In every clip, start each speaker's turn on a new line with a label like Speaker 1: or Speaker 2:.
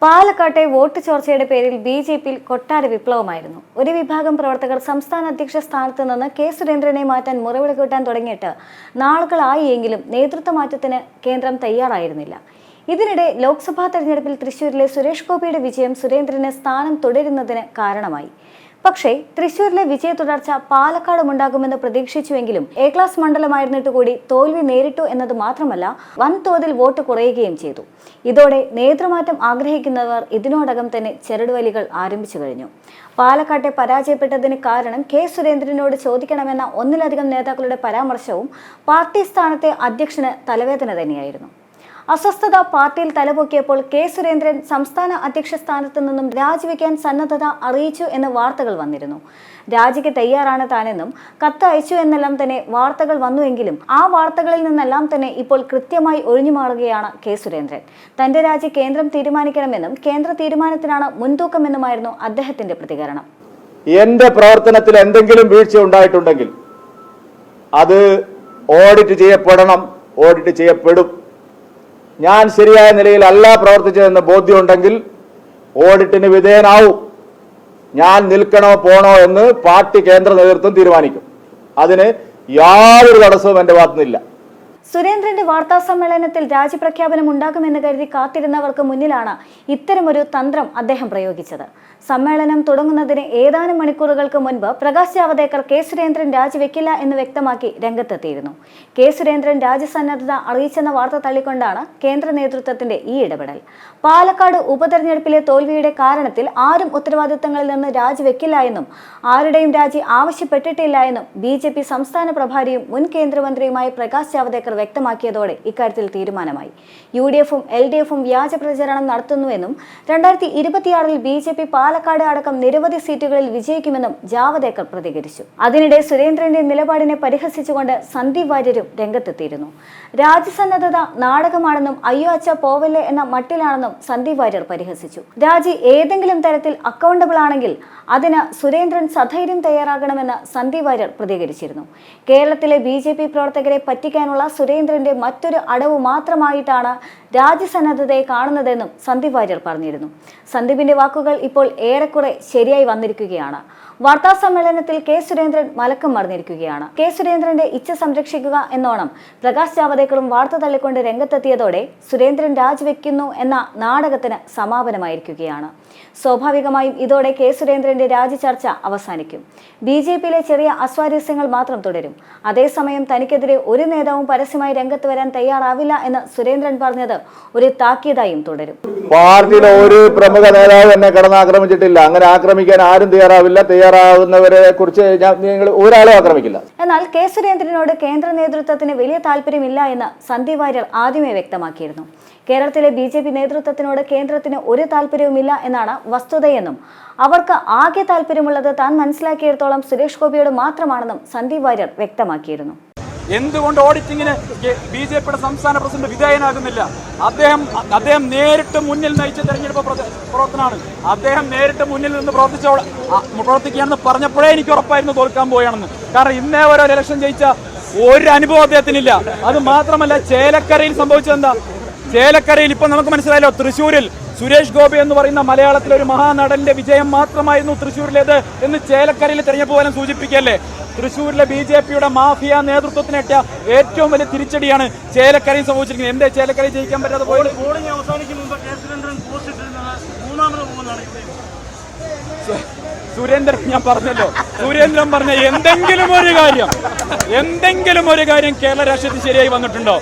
Speaker 1: പാലക്കാട്ടെ വോട്ട് ചോർച്ചയുടെ പേരിൽ ബി.ജെ.പിയിൽ കൊട്ടാര വിപ്ലവമായിരുന്നു. ഒരു വിഭാഗം പ്രവർത്തകർ സംസ്ഥാന അധ്യക്ഷ സ്ഥാനത്ത് നിന്ന് കെ സുരേന്ദ്രനെ മാറ്റാൻ മുറവിളി കൂട്ടാൻ തുടങ്ങിയിട്ട് നാളുകളായി എങ്കിലും നേതൃത്വ മാറ്റത്തിന് കേന്ദ്രം തയ്യാറായിരുന്നില്ല. ഇതിനിടെ ലോക്സഭാ തെരഞ്ഞെടുപ്പിൽ തൃശൂരിലെ സുരേഷ് ഗോപിയുടെ വിജയം സുരേന്ദ്രന് സ്ഥാനം തുടരുന്നതിന് കാരണമായി. പക്ഷേ തൃശൂരിലെ വിജയ തുടർച്ച പാലക്കാടും ഉണ്ടാകുമെന്ന് പ്രതീക്ഷിച്ചുവെങ്കിലും എ ക്ലാസ് മണ്ഡലമായിരുന്നിട്ട് കൂടി തോൽവി നേരിട്ടു എന്നത് മാത്രമല്ല, വൻതോതിൽ വോട്ട് കുറയുകയും ചെയ്തു. ഇതോടെ നേതൃമാറ്റം ആഗ്രഹിക്കുന്നവർ ഇതിനോടകം തന്നെ ചെറുടുവലികൾ ആരംഭിച്ചു കഴിഞ്ഞു. പാലക്കാട്ടെ പരാജയപ്പെട്ടതിന് കാരണം കെ സുരേന്ദ്രനോട് ചോദിക്കണമെന്ന ഒന്നിലധികം നേതാക്കളുടെ പരാമർശവും പാർട്ടി സ്ഥാനത്തെ അധ്യക്ഷന് തലവേദന തന്നെയായിരുന്നു. അസ്വസ്ഥത പാർട്ടിയിൽ തലപൊക്കിയപ്പോൾ കെ സുരേന്ദ്രൻ സംസ്ഥാന അധ്യക്ഷ സ്ഥാനത്ത് നിന്നും രാജിവെക്കാൻ സന്നദ്ധത അറിയിച്ചു എന്ന വാർത്തകൾ വന്നിരുന്നു. രാജിക്ക് തയ്യാറാണ് താനെന്നും കത്ത് അയച്ചു എന്നെല്ലാം തന്നെ വാർത്തകൾ വന്നുവെങ്കിലും ആ വാർത്തകളിൽ നിന്നെല്ലാം തന്നെ ഇപ്പോൾ കൃത്യമായി ഒഴിഞ്ഞുമാറുകയാണ് കെ സുരേന്ദ്രൻ. തന്റെ രാജി കേന്ദ്രം തീരുമാനിക്കണമെന്നും കേന്ദ്ര തീരുമാനത്തിനാണ് മുൻതൂക്കമെന്നുമായിരുന്നു അദ്ദേഹത്തിന്റെ പ്രതികരണം.
Speaker 2: എന്റെ പ്രവർത്തനത്തിൽ എന്തെങ്കിലും വീഴ്ച ഉണ്ടായിട്ടുണ്ടെങ്കിൽ അത് ഓഡിറ്റ് ചെയ്യപ്പെടണം, ഓഡിറ്റ് ചെയ്യപ്പെടും. ഞാൻ ശരിയായ നിലയിലല്ല പ്രവർത്തിച്ചതെന്ന് ബോധ്യമുണ്ടെങ്കിൽ ഓഡിറ്റിന് വിധേയനാവും. ഞാൻ നിൽക്കണോ പോണോ എന്ന് പാർട്ടി കേന്ദ്ര നേതൃത്വം തീരുമാനിക്കും. അതിന് യാതൊരു തടസ്സവും എന്റെ ഭാഗത്തുനിന്നില്ല.
Speaker 1: സുരേന്ദ്രന്റെ വാർത്താ സമ്മേളനത്തിൽ രാജിപ്രഖ്യാപനം ഉണ്ടാകുമെന്ന് കരുതി കാത്തിരുന്നവർക്ക് മുന്നിലാണ് ഇത്തരമൊരു തന്ത്രം അദ്ദേഹം പ്രയോഗിച്ചത്. സമ്മേളനം തുടങ്ങുന്നതിന് ഏതാനും മണിക്കൂറുകൾക്ക് മുൻപ് പ്രകാശ് ജാവദേക്കർ കെ സുരേന്ദ്രൻ രാജിവെക്കില്ല എന്ന് വ്യക്തമാക്കി രംഗത്തെത്തിയിരുന്നു. കെ സുരേന്ദ്രൻ രാജ്യസന്നദ്ധത അറിയിച്ചെന്ന വാർത്ത തള്ളിക്കൊണ്ടാണ് കേന്ദ്ര നേതൃത്വത്തിന്റെ ഈ ഇടപെടൽ. പാലക്കാട് ഉപതെരഞ്ഞെടുപ്പിലെ തോൽവിയുടെ കാരണത്തിൽ ആരും ഉത്തരവാദിത്തങ്ങളിൽ നിന്ന് രാജിവെക്കില്ല എന്നും ആരുടെയും രാജി ആവശ്യപ്പെട്ടിട്ടില്ല എന്നും ബി.ജെ.പി സംസ്ഥാന പ്രഭാരിയും മുൻ കേന്ദ്രമന്ത്രിയുമായ പ്രകാശ് ജാവദേക്കർ വ്യക്തമാക്കിയതോടെ ഇക്കാര്യത്തിൽ തീരുമാനമായി. യു.ഡി.എഫും എൽ.ഡി.എഫും വ്യാജ പ്രചരണം നടത്തുന്നുവെന്നും 2026 ബി.ജെ.പി പാലക്കാട് അടക്കം നിരവധി സീറ്റുകളിൽ വിജയിക്കുമെന്നും ജാവദേക്കർ പ്രതികരിച്ചു. അതിനിടെ സുരേന്ദ്രന്റെ നിലപാടിനെ പരിഹസിച്ചുകൊണ്ട് സന്ദീപ് വാര്യരും രംഗത്തെത്തിയിരുന്നു. രാജ്യസന്നദ്ധത നാടകമാണെന്നും അയ്യോ അച്ഛ പോവല്ലേ എന്ന മട്ടിലാണെന്നും സന്ദീപ് വാര്യർ പരിഹസിച്ചു. രാജി ഏതെങ്കിലും തരത്തിൽ അക്കൗണ്ടബിൾ ആണെങ്കിൽ അതിന് സുരേന്ദ്രൻ സധൈര്യം തയ്യാറാകണമെന്ന് സന്ദീപ് വാര്യർ പ്രതികരിച്ചിരുന്നു. കേരളത്തിലെ ബി.ജെ.പി പ്രവർത്തകരെ പറ്റിക്കാനുള്ള സുരേന്ദ്രന്റെ മറ്റൊരു അടവ് മാത്രമായിട്ടാണ് രാജ്യസന്നദ്ധതയെ കാണുന്നതെന്നും സന്ദീപ് വാര്യർ പറഞ്ഞിരുന്നു. സന്ദീപിന്റെ വാക്കുകൾ ഇപ്പോൾ ഏറെക്കുറെ ശരിയായി വന്നിരിക്കുകയാണ്. വാർത്താ സമ്മേളനത്തിൽ കെ സുരേന്ദ്രൻ മലക്കം മറിഞ്ഞിരിക്കുകയാണ്. കെ സുരേന്ദ്രന്റെ ഇച്ഛ സംരക്ഷിക്കുക എന്നോണം പ്രകാശ് ജാവദേക്കറും വാർത്ത തള്ളിക്കൊണ്ട് രംഗത്തെത്തിയതോടെ സുരേന്ദ്രൻ രാജിവെക്കുന്നു എന്ന നാടകത്തിന് സമാപനമായിരിക്കുകയാണ്. സ്വാഭാവികമായും ഇതോടെ കെ സുരേന്ദ്രന്റെ രാജി ചർച്ച അവസാനിക്കും. ബി.ജെ.പിയിലെ ചെറിയ അസ്വാരസ്യങ്ങൾ മാത്രം തുടരും. അതേസമയം തനിക്കെതിരെ ഒരു നേതാവും പരസ്യമായി രംഗത്ത് വരാൻ തയ്യാറാവില്ല എന്ന് സുരേന്ദ്രൻ പറഞ്ഞത് ഒരു താക്കീതായും തുടരും.
Speaker 2: പാർട്ടിയിലെ ഒരു പ്രമുഖ നേതാവ് എന്നെ കടന്നാക്രമിച്ചിട്ടില്ല. അങ്ങനെ ആക്രമിക്കാൻ ആരും തയ്യാറാവില്ല. തയ്യാറാവുന്നവരെ കുറിച്ച് നിങ്ങൾ ഒരാളെ ആക്രമിക്കില്ല.
Speaker 1: എന്നാൽ കെ സുരേന്ദ്രനോട് കേന്ദ്ര നേതൃത്വത്തിന് വലിയ താല്പര്യമില്ല എന്ന് സന്ദീപ് വാര്യർ ആദ്യമേ വ്യക്തമാക്കിയിരുന്നു. കേരളത്തിലെ ബി.ജെ.പി നേതൃത്വത്തിനോട് കേന്ദ്രത്തിന് ഒരു താല്പര്യവുമില്ല എന്നാണ് വസ്തുതയെന്നും അവർക്ക് ആകെ താല്പര്യമുള്ളത് താൻ മനസ്സിലാക്കിയിടത്തോളം സുരേഷ് ഗോപിയോട് മാത്രമാണെന്നും സന്ദീപ് വാര്യർ വ്യക്തമാക്കിയിരുന്നു.
Speaker 3: എന്തുകൊണ്ട് ഓഡിറ്റിങ്ങിന് ബി.ജെ.പിയുടെ സംസ്ഥാന പ്രസിഡന്റ് വിധേയനാകുന്നില്ല? അദ്ദേഹം നേരിട്ട് മുന്നിൽ നയിച്ച തെരഞ്ഞെടുപ്പ് പ്രവർത്തനമാണ്. അദ്ദേഹം നേരിട്ട് മുന്നിൽ നിന്ന് പ്രവർത്തിക്കുകയാണെന്ന് പറഞ്ഞപ്പോഴേ എനിക്ക് ഉറപ്പായിരുന്നു തോൽക്കാൻ പോവുകയാണെന്ന്. കാരണം ഇന്നേ വരെ ഒരു ഇലക്ഷൻ ജയിച്ച ഒരു അനുഭവം അദ്ദേഹത്തിനില്ല. അത് മാത്രമല്ല, ചേലക്കരയിൽ സംഭവിച്ചതെന്താ? ചേലക്കരയിൽ ഇപ്പൊ നമുക്ക് മനസ്സിലായല്ലോ, തൃശ്ശൂരിൽ സുരേഷ് ഗോപി എന്ന് പറയുന്ന മലയാളത്തിലെ ഒരു മഹാനടന്റെ വിജയം മാത്രമായിരുന്നു തൃശ്ശൂരിലേത് എന്ന് ചേലക്കരയിലെ തെരഞ്ഞെടുപ്പ് ഫലം സൂചിപ്പിക്കല്ലേ. തൃശ്ശൂരിലെ ബി.ജെ.പിയുടെ മാഫിയ നേതൃത്വത്തിനേറ്റ ഏറ്റവും വലിയ തിരിച്ചടിയാണ് ചേലക്കരയിൽ സംഭവിച്ചിരിക്കുന്നത്. എന്തേ ചേലക്കരയിൽ ജയിക്കാൻ പറ്റാതെ പോയത്? സുരേന്ദ്രൻ, ഞാൻ പറഞ്ഞല്ലോ, സുരേന്ദ്രൻ പറഞ്ഞ എന്തെങ്കിലും ഒരു കാര്യം കേരള രാഷ്ട്രീയത്തിൽ ശരിയായി വന്നിട്ടുണ്ടോ?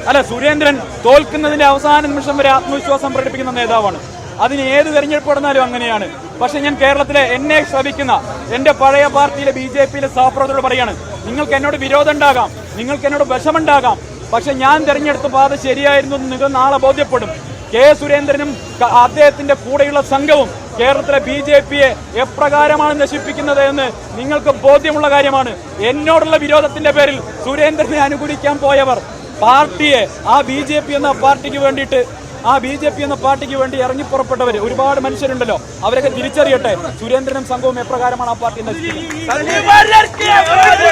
Speaker 3: അല്ല, സുരേന്ദ്രൻ തോൽക്കുന്നതിന്റെ അവസാന നിമിഷം വരെ ആത്മവിശ്വാസം പ്രകടിപ്പിക്കുന്ന നേതാവാണ്. അതിന് ഏത് തെരഞ്ഞെടുപ്പ് നടന്നാലും അങ്ങനെയാണ്. പക്ഷെ ഞാൻ കേരളത്തിലെ എന്നെ ശ്രമിക്കുന്ന എന്റെ പഴയ പാർട്ടിയിലെ ബി.ജെ.പിയിലെ സഹപ്രവർത്തകരോട് പറയാണ്, നിങ്ങൾക്ക് എന്നോട് വിരോധം ഉണ്ടാകാം, നിങ്ങൾക്ക് എന്നോട് വിഷമുണ്ടാകാം, പക്ഷെ ഞാൻ തെരഞ്ഞെടുത്ത പാത ശരിയായിരുന്നു എന്ന് നിങ്ങൾ നാളെ ബോധ്യപ്പെടും. കെ സുരേന്ദ്രനും അദ്ദേഹത്തിന്റെ കൂടെയുള്ള സംഘവും കേരളത്തിലെ ബി.ജെ.പിയെ എപ്രകാരമാണ് നശിപ്പിക്കുന്നത് എന്ന് നിങ്ങൾക്ക് ബോധ്യമുള്ള കാര്യമാണ്. എന്നോടുള്ള വിരോധത്തിന്റെ പേരിൽ സുരേന്ദ്രനെ അനുകൂലിക്കാൻ പോയവർ പാർട്ടിയെ ആ ബി.ജെ.പി എന്ന പാർട്ടിക്ക് വേണ്ടി ഇറങ്ങിപ്പുറപ്പെട്ടവർ ഒരുപാട് മനുഷ്യരുണ്ടല്ലോ, അവരൊക്കെ തിരിച്ചറിയട്ടെ സുരേന്ദ്രനും സംഘവും എപ്രകാരമാണ് ആ പാർട്ടി നശിപ്പിക്കുന്നത്.